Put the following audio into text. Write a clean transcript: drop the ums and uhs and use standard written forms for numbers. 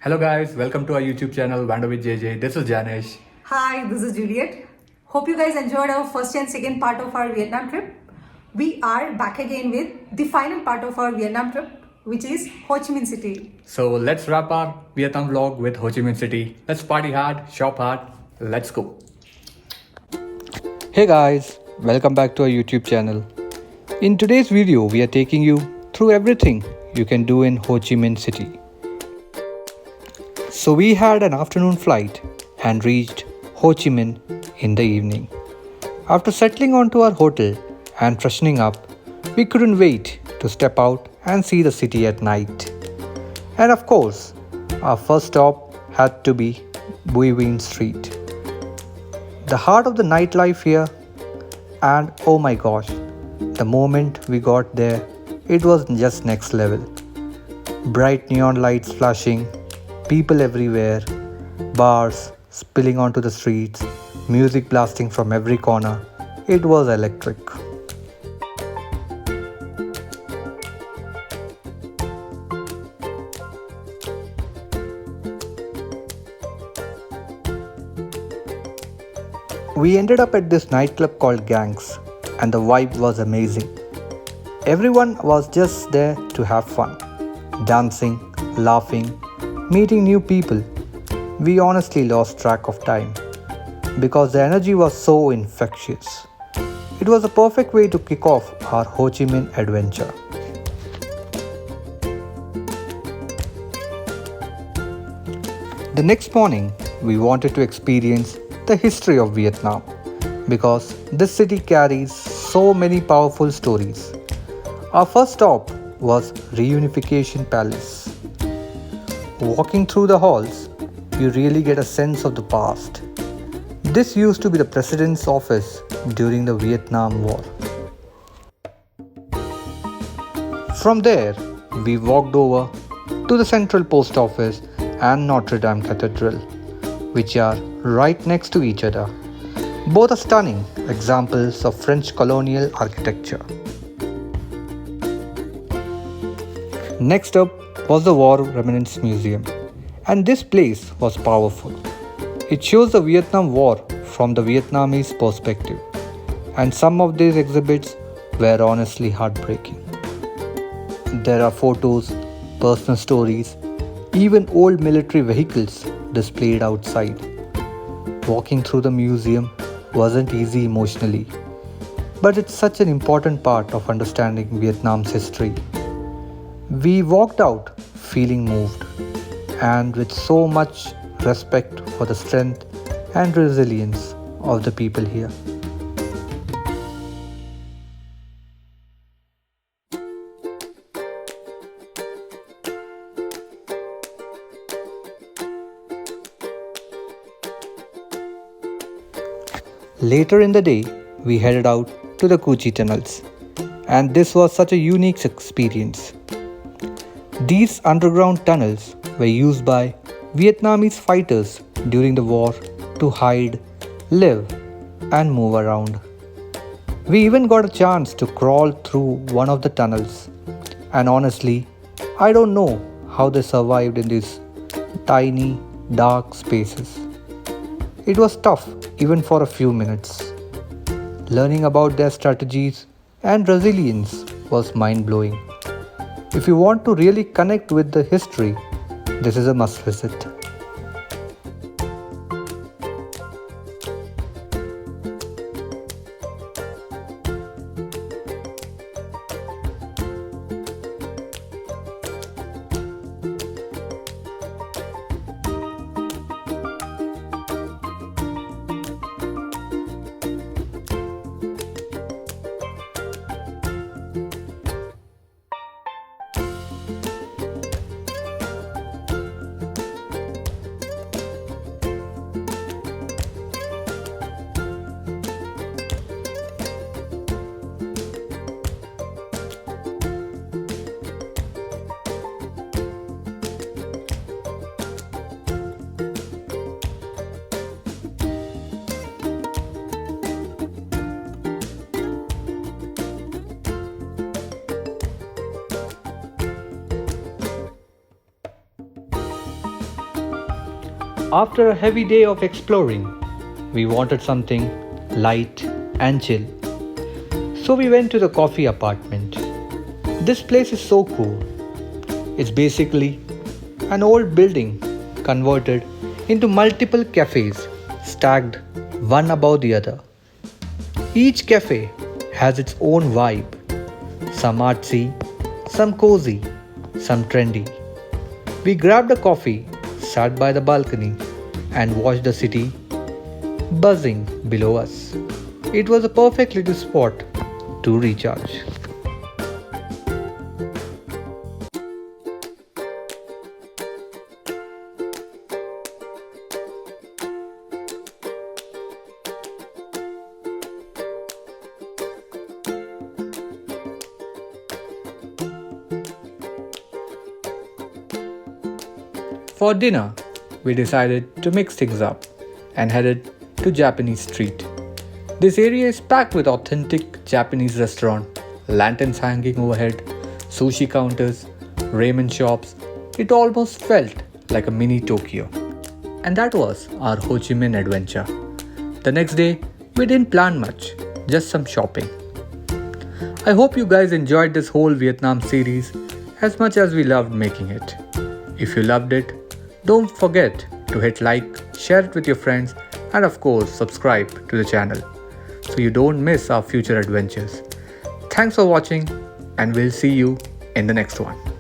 Hello guys, welcome to our YouTube channel Wander with JJ. This is Janish. Hi, this is Juliet. Hope you guys enjoyed our first and second part of our Vietnam trip. We are back again with the final part of our Vietnam trip, which is Ho Chi Minh City. So let's wrap our Vietnam vlog with Ho Chi Minh City. Let's party hard, shop hard. Let's go. Hey guys, welcome back to our YouTube channel. In today's video, we are taking you through everything you can do in Ho Chi Minh City. So we had an afternoon flight and reached Ho Chi Minh in the evening. After settling onto our hotel and freshening up, we couldn't wait to step out and see the city at night. And of course, our first stop had to be Bui Vien Street, the heart of the nightlife here. And oh my gosh, the moment we got there, it was just next level. Bright neon lights flashing, people everywhere, bars spilling onto the streets, music blasting from every corner. It was electric. We ended up at this nightclub called Gangs, and the vibe was amazing. Everyone was just there to have fun, dancing, laughing, meeting new people. We honestly lost track of time because the energy was so infectious. It was a perfect way to kick off our Ho Chi Minh adventure. The next morning, we wanted to experience the history of Vietnam because this city carries so many powerful stories. Our first stop was Reunification Palace. Walking through the halls, you really get a sense of the past. This used to be the president's office during the Vietnam War. From there, we walked over to the Central Post Office and Notre-Dame Cathedral, which are right next to each other. Both are stunning examples of French colonial architecture. Next up was the War Remnants Museum, and this place was powerful. It shows the Vietnam War from the Vietnamese perspective, and some of these exhibits were honestly heartbreaking. There are photos, personal stories, even old military vehicles displayed outside. Walking through the museum wasn't easy emotionally, but it's such an important part of understanding Vietnam's history. We walked out feeling moved and with so much respect for the strength and resilience of the people here. Later in the day, we headed out to the Cu Chi tunnels, and this was such a unique experience. These underground tunnels were used by Vietnamese fighters during the war to hide, live, and move around. We even got a chance to crawl through one of the tunnels, and honestly, I don't know how they survived in these tiny, dark spaces. It was tough even for a few minutes. Learning about their strategies and resilience was mind-blowing. If you want to really connect with the history, this is a must visit. After a heavy day of exploring, we wanted something light and chill. So we went to the coffee apartment. This place is so cool. It's basically an old building converted into multiple cafes stacked one above the other. Each cafe has its own vibe. Some artsy, some cozy, some trendy. We grabbed a coffee, sat by the balcony, and watched the city buzzing below us. It was a perfect little spot to recharge. For dinner, we decided to mix things up and headed to Japanese Street. This area is packed with authentic Japanese restaurant, lanterns hanging overhead, sushi counters, ramen shops. It almost felt like a mini Tokyo. And that was our Ho Chi Minh adventure. The next day, we didn't plan much, just some shopping. I hope you guys enjoyed this whole Vietnam series as much as we loved making it. If you loved it, don't forget to hit like, share it with your friends, and of course subscribe to the channel so you don't miss our future adventures. Thanks for watching, and we'll see you in the next one.